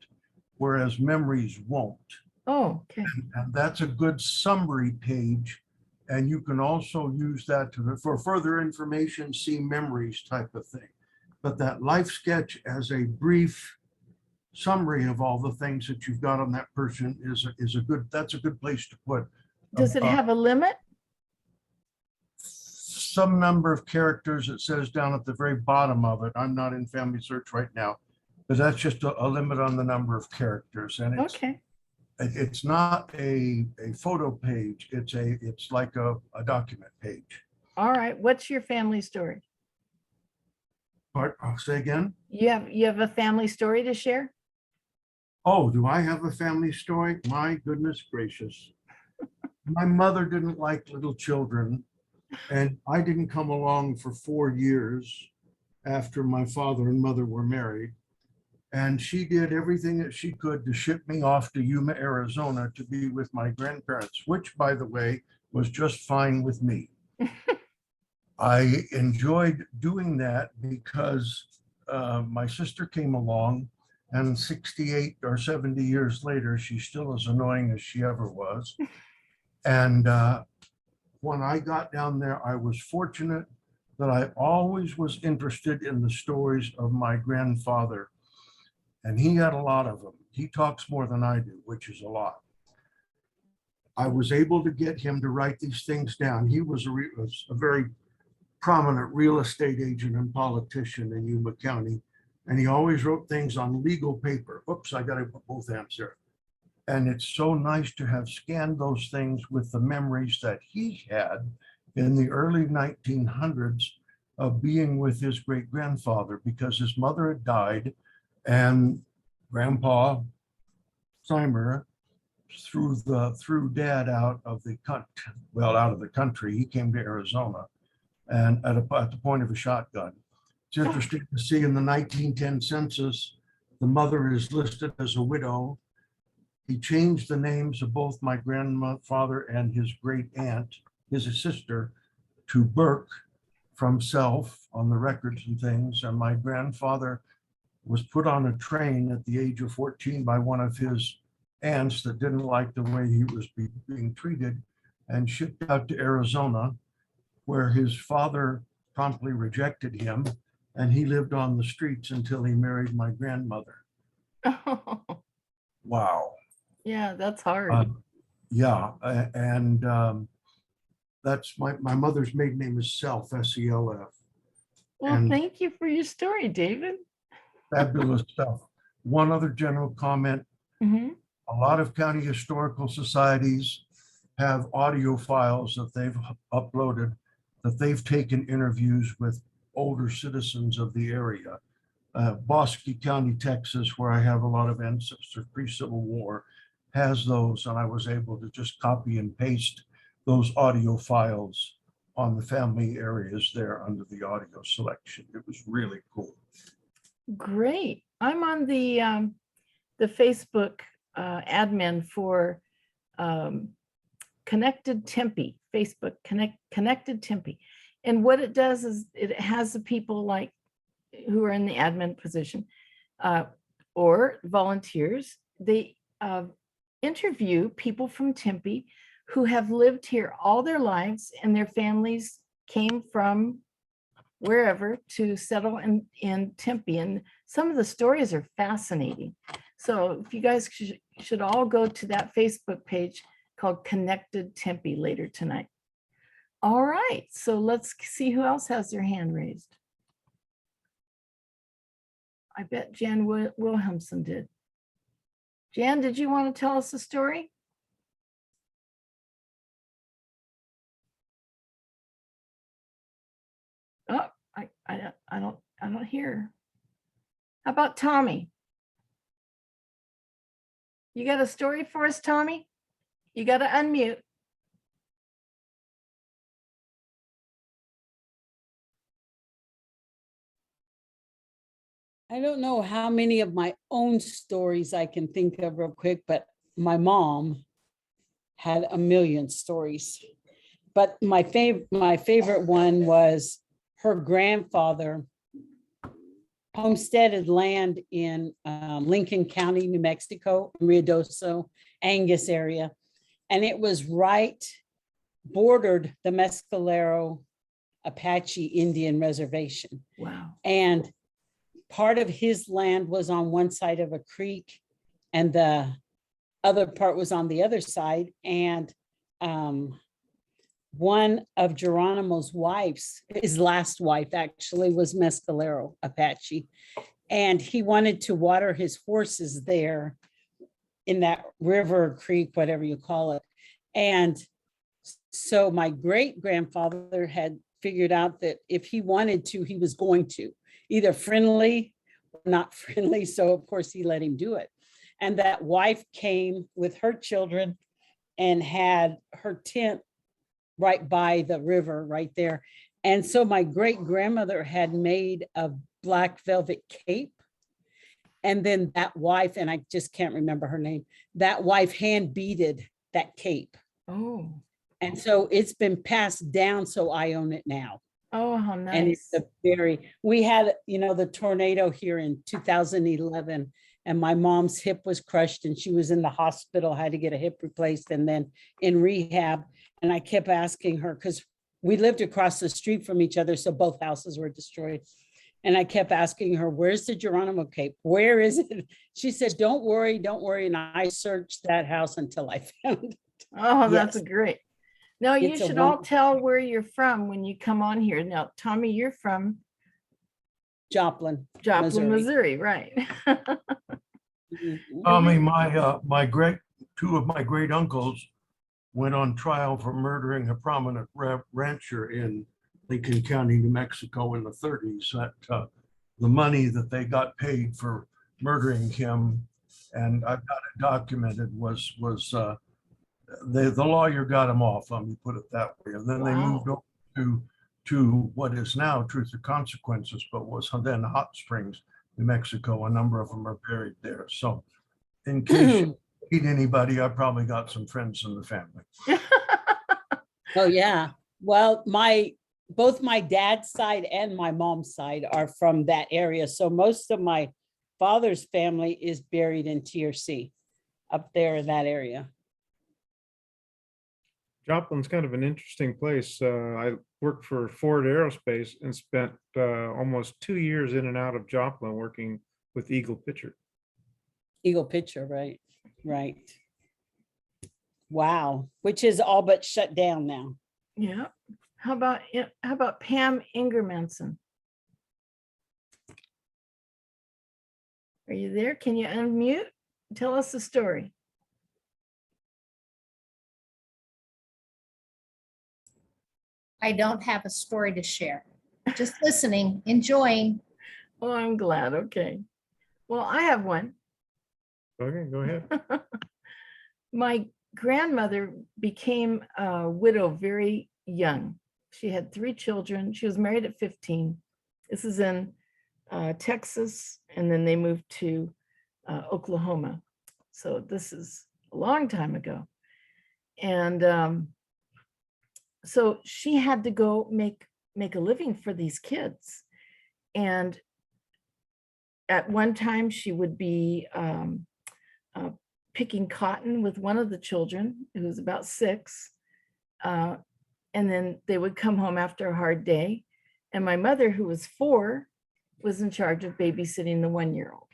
Speaker 6: whereas memories won't.
Speaker 1: Oh, okay.
Speaker 6: And that's a good summary page. And you can also use that for further information, see memories type of thing. But that life sketch as a brief summary of all the things that you've got on that person that's a good place to put.
Speaker 1: Does it have a limit?
Speaker 6: Some number of characters, it says down at the very bottom of it. I'm not in Family Search right now, but that's just a limit on the number of characters. And
Speaker 1: Okay.
Speaker 6: it's not a photo page. It's like a document page.
Speaker 1: All right. What's your family story?
Speaker 6: But I'll say again.
Speaker 1: You have a family story to share?
Speaker 6: Oh, do I have a family story? My goodness gracious. My mother didn't like little children, and I didn't come along for 4 years after my father and mother were married. And she did everything that she could to ship me off to Yuma, Arizona to be with my grandparents, which, by the way, was just fine with me. I enjoyed doing that because my sister came along, and 68 or 70 years later, she's still as annoying as she ever was. And when I got down there, I was fortunate that I always was interested in the stories of my grandfather. And he had a lot of them. He talks more than I do, which is a lot. I was able to get him to write these things down. He was a very prominent real estate agent and politician in Yuma County. And he always wrote things on legal paper. Oops, I got to put both hands there. And it's so nice to have scanned those things with the memories that he had in the early 1900s of being with his great grandfather, because his mother had died and Grandpa Simer threw Dad out of the country. He came to Arizona, and at the point of a shotgun. It's interesting to see in the 1910 census, the mother is listed as a widow. He changed the names of both my grandfather and his great aunt, his sister, to Burke from Self on the records and things. And my grandfather was put on a train at the age of 14 by one of his aunts that didn't like the way he was being treated and shipped out to Arizona, where his father promptly rejected him. And he lived on the streets until he married my grandmother. Wow.
Speaker 1: Yeah, that's hard.
Speaker 6: Yeah, that's my mother's maiden name is Self, S-E-L-F.
Speaker 1: Well,
Speaker 6: and-
Speaker 1: thank you for your story, David.
Speaker 6: Fabulous stuff. One other general comment,
Speaker 1: Mhm.
Speaker 6: a lot of county historical societies have audio files that they've uploaded, that they've taken interviews with older citizens of the area. Bosque County, Texas, where I have a lot of ancestors pre-Civil War, has those, and I was able to just copy and paste those audio files on the family areas there under the audio selection. It was really cool.
Speaker 1: Great. I'm on the Facebook admin for Connected Tempe, Facebook Connected Tempe. And what it does is it has the people like who are in the admin position or volunteers. They interview people from Tempe who have lived here all their lives and their families came from wherever to settle in Tempe. And some of the stories are fascinating. So if you guys should all go to that Facebook page called Connected Tempe later tonight. All right, so let's see who else has their hand raised. I bet Jan Wilhelmsen did. Jan, did you want to tell us a story? Oh, I don't hear. How about Tommy? You got a story for us, Tommy? You got to unmute.
Speaker 7: I don't know how many of my own stories I can think of real quick, but my mom had a million stories. But my favorite one was her grandfather homesteaded land in Lincoln County, New Mexico, Ruidoso, Angus area. And it was bordered the Mescalero Apache Indian Reservation.
Speaker 1: Wow.
Speaker 7: And part of his land was on one side of a creek and the other part was on the other side. And one of Geronimo's wives, his last wife actually, was Mescalero Apache. And he wanted to water his horses there in that river, creek, whatever you call it. And so my great grandfather had figured out that if he wanted to, he was going to, either friendly or not friendly. So of course he let him do it. And that wife came with her children and had her tent right by the river right there. And so my great grandmother had made a black velvet cape. And then that wife, and I just can't remember her name, that wife hand beaded that cape.
Speaker 1: Oh,
Speaker 7: And so it's been passed down, so I own it now.
Speaker 1: oh, how
Speaker 7: And it's
Speaker 1: nice.
Speaker 7: we had, the tornado here in 2011 and my mom's hip was crushed and she was in the hospital, had to get a hip replaced and then in rehab. And I kept asking her, because we lived across the street from each other, so both houses were destroyed. And I kept asking her, where's the Geronimo cape? Where is it? She said, don't worry, don't worry. And I searched that house until I found it.
Speaker 1: Oh, that's
Speaker 7: Yes.
Speaker 1: great. No, you
Speaker 7: It's a
Speaker 1: should all
Speaker 7: wonderful-
Speaker 1: tell where you're from when you come on here. Now, Tommy, you're from
Speaker 7: Joplin.
Speaker 1: Joplin,
Speaker 7: Missouri.
Speaker 1: Missouri, right?
Speaker 7: Mhm.
Speaker 6: Two of my great uncles went on trial for murdering a prominent rancher in Lincoln County, New Mexico in the 30s. That the money that they got paid for murdering him, and I've got it documented, was the lawyer got him off. Let me put it that way. And then they
Speaker 1: Wow.
Speaker 6: moved over to to what is now Truth or Consequences, but was then Hot Springs, New Mexico. A number of them are buried there. So in case you meet anybody, I probably got some friends in the family.
Speaker 7: Oh, yeah. Well, both my dad's side and my mom's side are from that area. So most of my father's family is buried in TRC up there in that area.
Speaker 4: Joplin's kind of an interesting place. I worked for Ford Aerospace and spent almost 2 years in and out of Joplin working with Eagle Pitcher.
Speaker 7: Eagle Picture, right? Right. Wow, which is all but shut down now.
Speaker 1: Yeah. How about Pam Ingermanson? Are you there? Can you unmute? Tell us the story.
Speaker 8: I don't have a story to share. Just listening, enjoying.
Speaker 1: Oh, I'm glad. Okay. Well, I have one.
Speaker 4: Okay, go ahead.
Speaker 1: My grandmother became a widow very young. She had 3 children. She was married at 15. This is in Texas, and then they moved to Oklahoma. So this is a long time ago. And so she had to go make a living for these kids. And at one time she would be picking cotton with one of the children who was about 6. And then they would come home after a hard day. And my mother, who was 4, was in charge of babysitting the 1-year-old.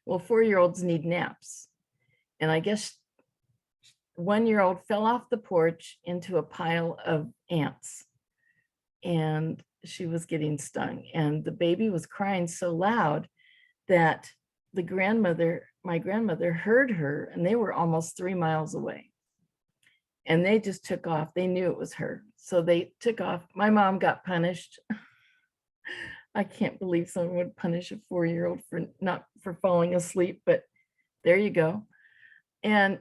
Speaker 1: Well, 4-year-olds need naps. And I guess 1-year-old fell off the porch into a pile of ants. And she was getting stung. And the baby was crying so loud that my grandmother heard her, and they were almost 3 miles away. And they just took off. They knew it was her. So they took off. My mom got punished. I can't believe someone would punish a 4-year-old for falling asleep, but there you go. And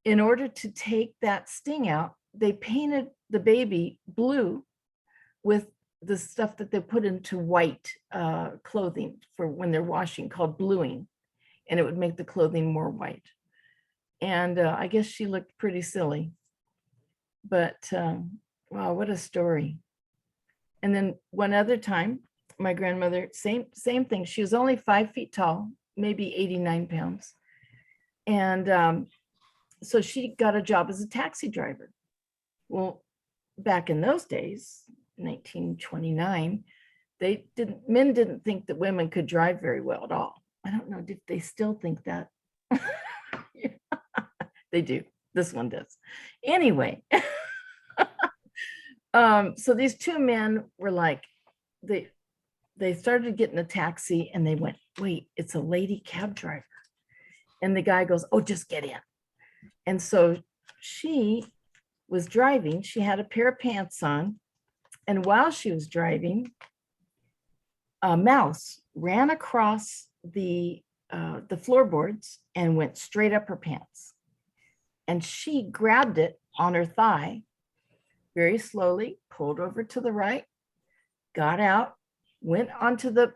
Speaker 1: in order to take that sting out, they painted the baby blue with the stuff that they put into white clothing for when they're washing, called bluing. And it would make the clothing more white. And I guess she looked pretty silly. But wow, what a story. And then one other time, my grandmother, same thing. She was only 5 feet tall, maybe 89 pounds. And so she got a job as a taxi driver. Well, back in those days, 1929, men didn't think that women could drive very well at all. I don't know, did they still think that? They do. This one does. Anyway, so these 2 men were like, they started getting a taxi, and they went, wait, it's a lady cab driver. And the guy goes, oh, just get in. And so she was driving. She had a pair of pants on. And while she was driving, a mouse ran across the floorboards and went straight up her pants. And she grabbed it on her thigh very slowly, pulled over to the right, got out, went onto the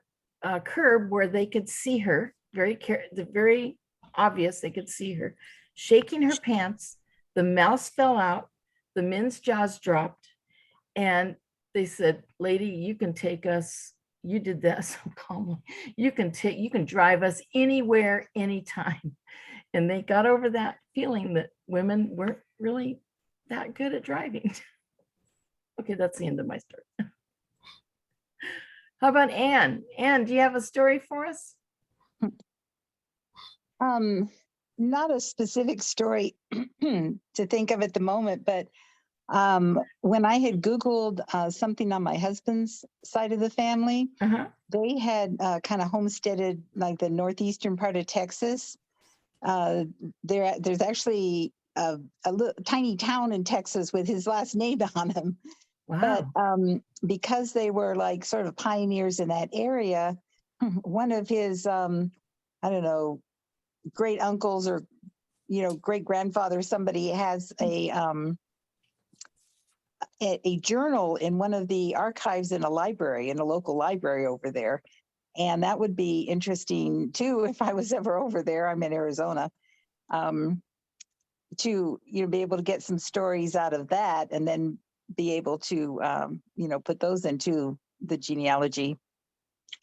Speaker 1: curb where they could see her, very obvious, they could see her, shaking her pants. The mouse fell out, the men's jaws dropped, and they said, lady, you can take us, you did that so calmly, you can drive us anywhere, anytime. And they got over that feeling that women weren't really that good at driving. Okay, that's the end of my story. How about Anne? Anne, do you have a story for us?
Speaker 9: Not a specific story to think of at the moment, but when I had Googled something on my husband's side of the family, they had kind of homesteaded like the northeastern part of Texas. There's actually a little tiny town in Texas with his last name on them.
Speaker 1: Wow.
Speaker 9: But because they were like sort of pioneers in that area, one of his, I don't know, great uncles or, great grandfather, somebody has a journal in one of the archives in a library, in a local library over there. And that would be interesting too, if I was ever over there. I'm in Arizona. To, be able to get some stories out of that and then be able to, put those into the genealogy.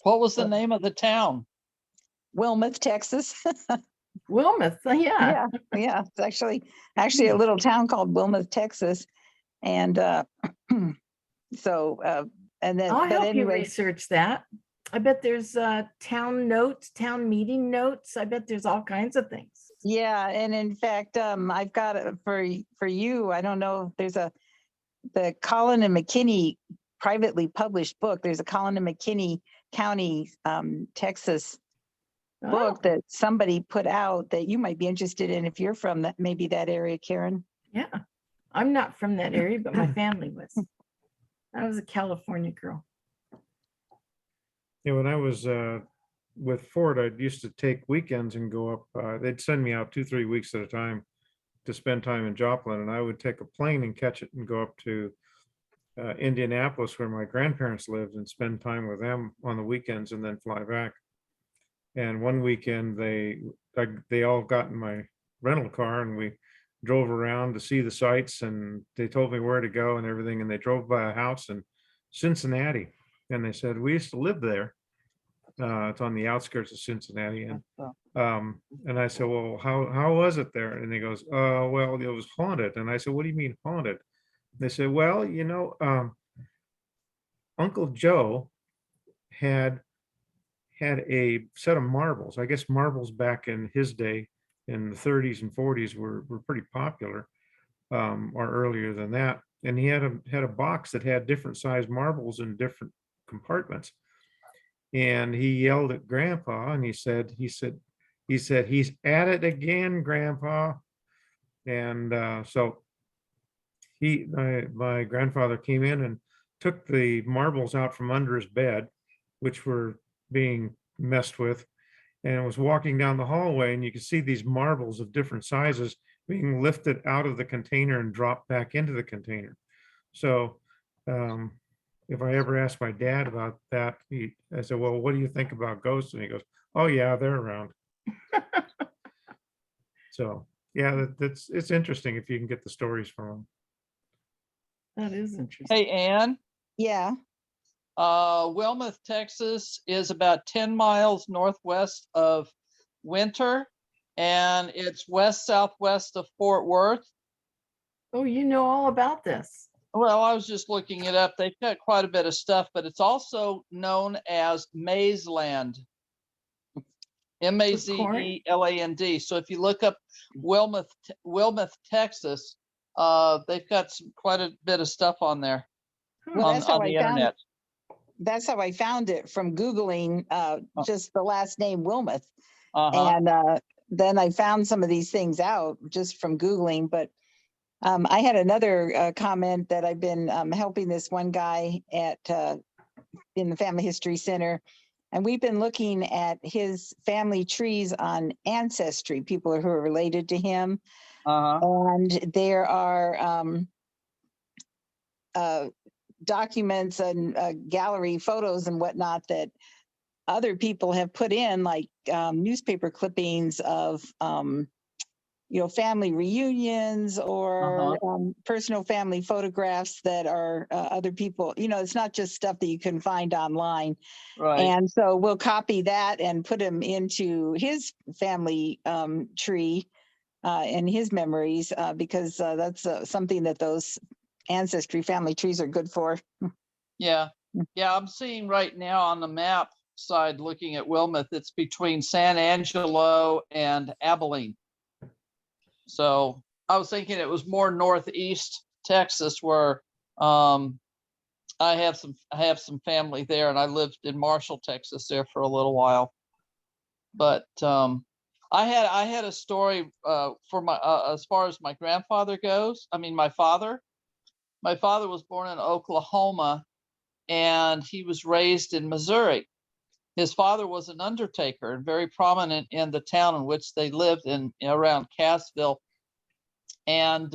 Speaker 5: What was the name of the town?
Speaker 9: Wilmouth, Texas.
Speaker 1: Wilmouth, yeah.
Speaker 9: Yeah. It's actually a little town called Wilmouth, Texas. And so, and then,
Speaker 1: I'll
Speaker 9: but
Speaker 1: help you
Speaker 9: anyway,
Speaker 1: research that. I bet there's town notes, town meeting notes. I bet there's all kinds of things.
Speaker 9: yeah. And in fact, I've got it for you. I don't know if there's the Collin and McKinney privately published book. There's a Collin and McKinney County, Texas book
Speaker 1: Oh,
Speaker 9: that somebody put out that you might be interested in if you're from that, maybe that area, Karen.
Speaker 1: yeah. I'm not from that area, but my family was. I was a California girl.
Speaker 4: Yeah, when I was with Ford, I used to take weekends and go up. They'd send me out 2-3 weeks at a time to spend time in Joplin, and I would take a plane and catch it and go up to Indianapolis, where my grandparents lived, and spend time with them on the weekends, and then fly back. And one weekend, they all got in my rental car, and we drove around to see the sights, and they told me where to go and everything. And they drove by a house in Cincinnati, and they said, we used to live there. It's on the outskirts of Cincinnati. And I said, well, how was it there? And he goes, well, it was haunted. And I said, what do you mean haunted? They said, well, Uncle Joe had a set of marbles. I guess marbles back in his day in the 30s and 40s were pretty popular, or earlier than that. And he had a box that had different size marbles in different compartments. And he yelled at Grandpa, and he said, he's at it again, Grandpa. And so my grandfather came in and took the marbles out from under his bed, which were being messed with, and was walking down the hallway, and you could see these marbles of different sizes being lifted out of the container and dropped back into the container. So if I ever asked my dad about that, I said, well, what do you think about ghosts? And he goes, oh yeah, they're around. So yeah, it's interesting if you can get the stories from them.
Speaker 1: That is interesting.
Speaker 5: Hey, Ann,
Speaker 9: Yeah.
Speaker 5: Wilmouth, Texas is about 10 miles northwest of Winter, and it's west-southwest of Fort Worth.
Speaker 1: Oh, you know all about this.
Speaker 5: Well, I was just looking it up. They've got quite a bit of stuff, but it's also known as Mazeland. Mazeland. So if you look up Wilmouth, Texas, they've got quite a bit of stuff on there.
Speaker 9: Well, that's how
Speaker 5: on the
Speaker 9: I found
Speaker 5: internet.
Speaker 9: That's how I found it, from Googling just the last name Wilmouth.
Speaker 5: Uh-huh.
Speaker 9: And then I found some of these things out just from Googling. But I had another comment that I've been helping this one guy at in the Family History Center. And we've been looking at his family trees on Ancestry, people who are related to him.
Speaker 5: Uh-huh.
Speaker 9: And there are documents and gallery photos and whatnot that other people have put in, like newspaper clippings of family reunions or personal family photographs that are other people. It's not just stuff that you can find online.
Speaker 5: Right.
Speaker 9: And so we'll copy that and put him into his family tree and his memories, because that's something that those Ancestry family trees are good for.
Speaker 5: Yeah. I'm seeing right now on the map side, looking at Wilmouth, it's between San Angelo and Abilene. So I was thinking it was more northeast Texas, where I have some family there, and I lived in Marshall, Texas there for a little while. But I had a story for my as far as my grandfather goes. I mean, my father was born in Oklahoma, and he was raised in Missouri. His father was an undertaker and very prominent in the town in which they lived, in around Cassville. And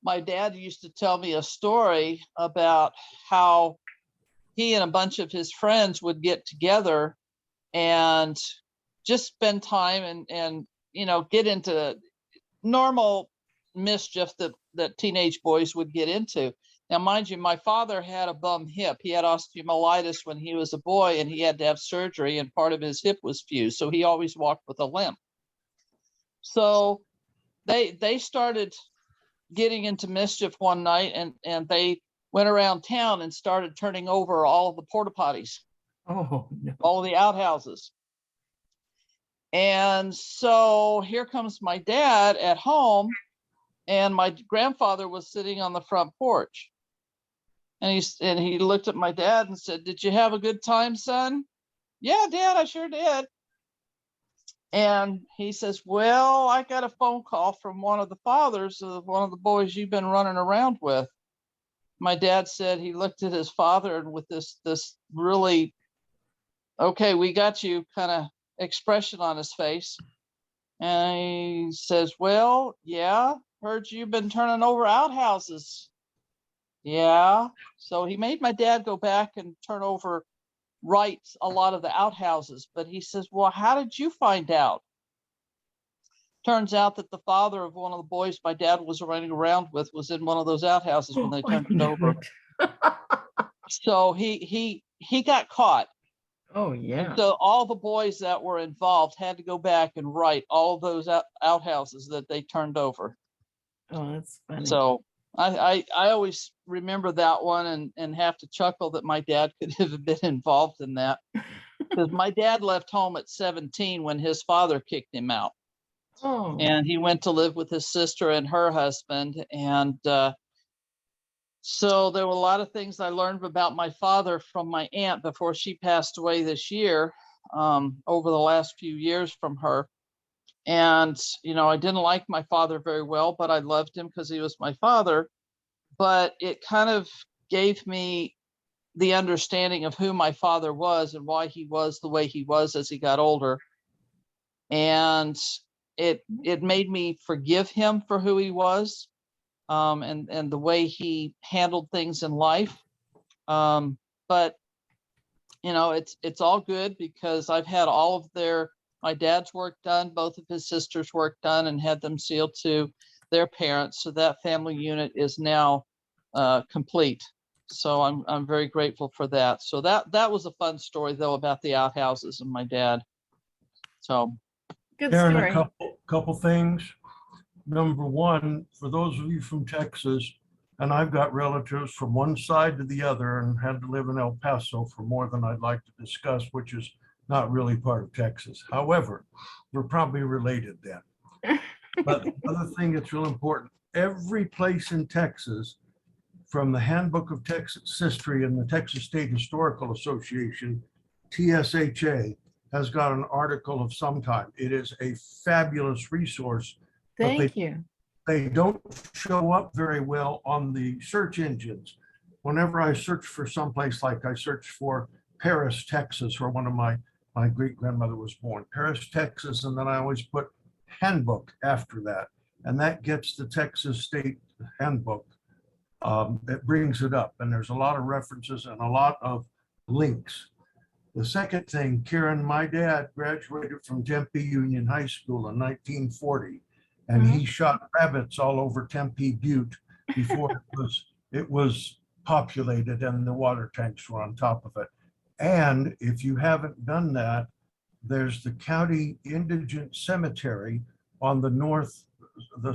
Speaker 5: my dad used to tell me a story about how he and a bunch of his friends would get together and just spend time and get into normal mischief that teenage boys would get into. Now, mind you, my father had a bum hip. He had osteomyelitis when he was a boy, and he had to have surgery, and part of his hip was fused. So he always walked with a limp. So they started getting into mischief one night, and they went around town and started turning over all of the porta potties,
Speaker 1: Oh, no.
Speaker 5: all of the outhouses. And so here comes my dad at home, and my grandfather was sitting on the front porch. And he looked at my dad and said, "Did you have a good time, son?" "Yeah, Dad, I sure did." And he says, "Well, I got a phone call from one of the fathers of one of the boys you've been running around with." My dad said he looked at his father and with this really, "Okay, we got you" kind of expression on his face. And he says, "Well, yeah, heard you've been turning over outhouses." "Yeah." So he made my dad go back and turn over a lot of the outhouses. But he says, "Well, how did you find out?" Turns out that the father of one of the boys my dad was running around with was in one of those outhouses when they
Speaker 1: Oh, I
Speaker 5: turned it over.
Speaker 1: knew it.
Speaker 5: So he got caught.
Speaker 1: Oh,
Speaker 5: And
Speaker 1: yeah.
Speaker 5: so all the boys that were involved had to go back and write all of those outhouses that they turned over.
Speaker 1: Oh, that's funny.
Speaker 5: So I always remember that one and have to chuckle that my dad could have been involved in that, because my dad left home at 17 when his father kicked him out,
Speaker 1: Oh,
Speaker 5: and he went to live with his sister and her husband. And so there were a lot of things I learned about my father from my aunt before she passed away this year, over the last few years from her. And, I didn't like my father very well, but I loved him because he was my father. But it kind of gave me the understanding of who my father was and why he was the way he was as he got older. And it made me forgive him for who he was, and the way he handled things in life. But it's all good because I've had all of my dad's work done, both of his sisters' work done, and had them sealed to their parents. So that family unit is now complete. So I'm very grateful for that. So that was a fun story though about the outhouses and my dad. So
Speaker 1: good
Speaker 6: Karen,
Speaker 1: story.
Speaker 6: a couple things. Number one, for those of you from Texas, and I've got relatives from one side to the other and had to live in El Paso for more than I'd like to discuss, which is not really part of Texas. However, we're probably related then. But the other thing that's real important, every place in Texas, from the Handbook of Texas History and the Texas State Historical Association, TSHA, has got an article of some kind. It is a fabulous resource. But
Speaker 1: Thank you.
Speaker 6: they don't show up very well on the search engines. Whenever I search for someplace, like I search for Paris, Texas, where one of my great grandmother was born, Paris, Texas, and then I always put handbook after that. And that gets the Texas State Handbook. It brings it up, and there's a lot of references and a lot of links. The second thing, Karen, my dad graduated from Tempe Union High School in 1940, and he shot rabbits all over Tempe Butte before it was populated and the water tanks were on top of it. And if you haven't done that, there's the County Indigent Cemetery on the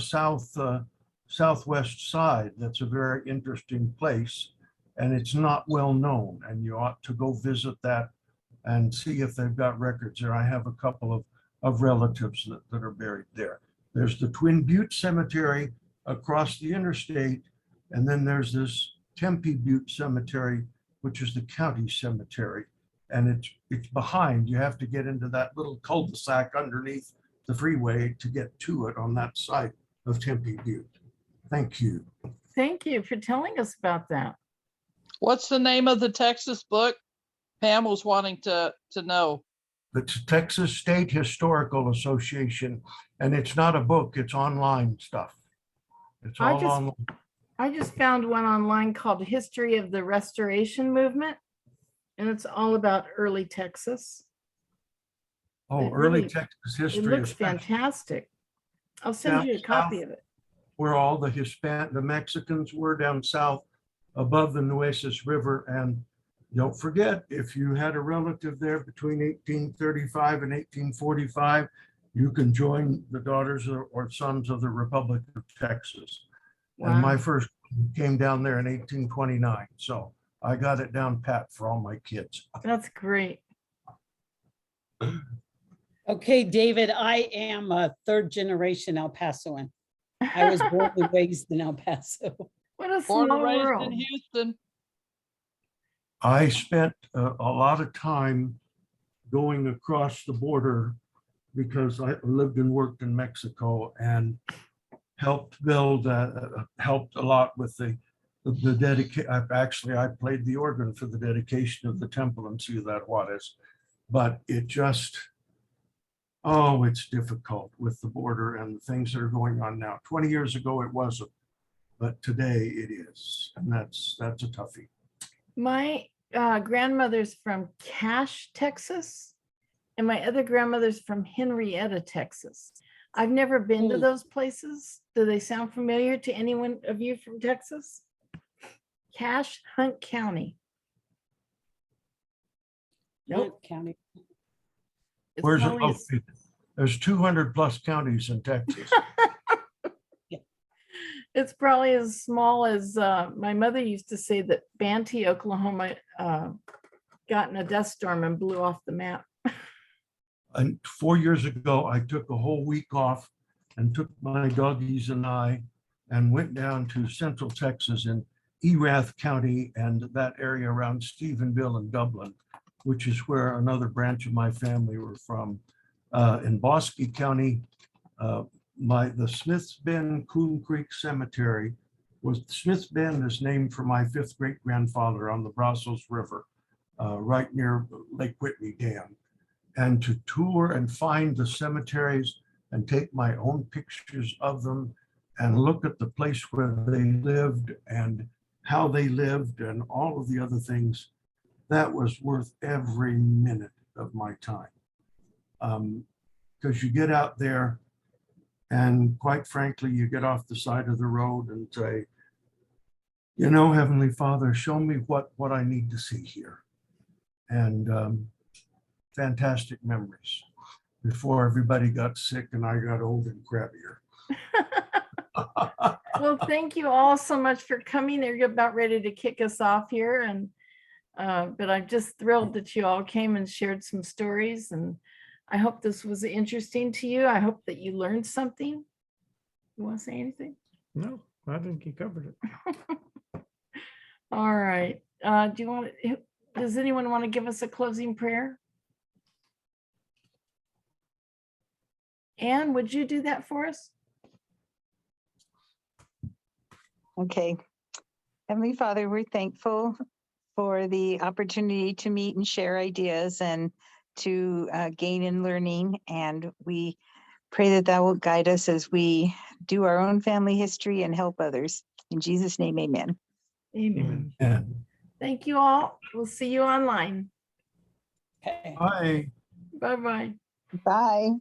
Speaker 6: southwest side. That's a very interesting place, and it's not well known, and you ought to go visit that and see if they've got records there. I have a couple of relatives that are buried there. There's the Twin Butte Cemetery across the interstate, and then there's this Tempe Butte Cemetery, which is the county cemetery, and it's behind. You have to get into that little cul-de-sac underneath the freeway to get to it on that side of Tempe Butte. Thank you.
Speaker 1: Thank you for telling us about that.
Speaker 5: what's the name of the Texas book? Pam was wanting to know.
Speaker 6: The Texas State Historical Association, and it's not a book, it's online stuff. It's
Speaker 1: I
Speaker 6: all
Speaker 1: just-
Speaker 6: on,
Speaker 1: I just found one online called History of the Restoration Movement. And it's all about early Texas.
Speaker 6: oh,
Speaker 1: it
Speaker 6: early
Speaker 1: really-
Speaker 6: Texas
Speaker 1: It
Speaker 6: history.
Speaker 1: looks
Speaker 6: especially
Speaker 1: fantastic. I'll send
Speaker 6: Down
Speaker 1: you a copy
Speaker 6: south.
Speaker 1: of it.
Speaker 6: Where all the the Mexicans were down south above the Nueces River. And don't forget, if you had a relative there between 1835 and 1845, you can join the Daughters or Sons of the Republic of Texas. And my
Speaker 1: Wow.
Speaker 6: first came down there in 1829. So I got it down pat for all my kids.
Speaker 1: That's great.
Speaker 7: Okay, David, I am a third generation El Pasoan. I was born and raised in El Paso.
Speaker 1: What a
Speaker 5: Born
Speaker 1: small
Speaker 5: and raised
Speaker 1: world.
Speaker 5: in Houston.
Speaker 6: I spent a lot of time going across the border because I lived and worked in Mexico and helped build, helped a lot with the dedication. I played the organ for the dedication of the temple in Ciudad Juarez. But it just, oh, it's difficult with the border and the things that are going on now. 20 years ago, it wasn't, but today it is. And that's a toughie.
Speaker 1: My grandmother's from Cache, Texas, and my other grandmother's from Henrietta, Texas. I've never been to
Speaker 7: Hmm.
Speaker 1: those places. Do they sound familiar to anyone of you from Texas? Cache, Hunt County. Nope.
Speaker 7: Hunt County.
Speaker 1: it's
Speaker 6: Where's it
Speaker 1: probably as-
Speaker 6: located? There's 200 plus counties in Texas.
Speaker 1: It's probably as small as my mother used to say that Banty, Oklahoma, got in a dust storm and blew off the map.
Speaker 6: And 4 years ago, I took a whole week off and took my doggies and I and went down to Central Texas in Erath County and that area around Stephenville and Dublin, which is where another branch of my family were from. In Bosque County, the Smith's Bend Coon Creek Cemetery Smith's Bend is named for my fifth great grandfather on the Brazos River, right near Lake Whitney Dam. And to tour and find the cemeteries and take my own pictures of them and look at the place where they lived and how they lived and all of the other things, that was worth every minute of my time. Because you get out there and quite frankly, you get off the side of the road and say, you know, Heavenly Father, show me what I need to see here. And fantastic memories before everybody got sick and I got old and crabbier.
Speaker 1: Well, thank you all so much for coming. They're about ready to kick us off here, and but I'm just thrilled that you all came and shared some stories, and I hope this was interesting to you. I hope that you learned something. You want to say anything?
Speaker 4: No, I think you covered it.
Speaker 1: All right. Does anyone want to give us a closing prayer? Anne, would you do that for us?
Speaker 9: Okay. Heavenly Father, we're thankful for the opportunity to meet and share ideas and to gain in learning. And we pray that that will guide us as we do our own family history and help others. In Jesus' name, amen.
Speaker 1: Amen.
Speaker 6: And
Speaker 1: Thank you all. We'll see you online.
Speaker 7: Okay.
Speaker 6: bye.
Speaker 1: Bye-bye.
Speaker 9: Bye.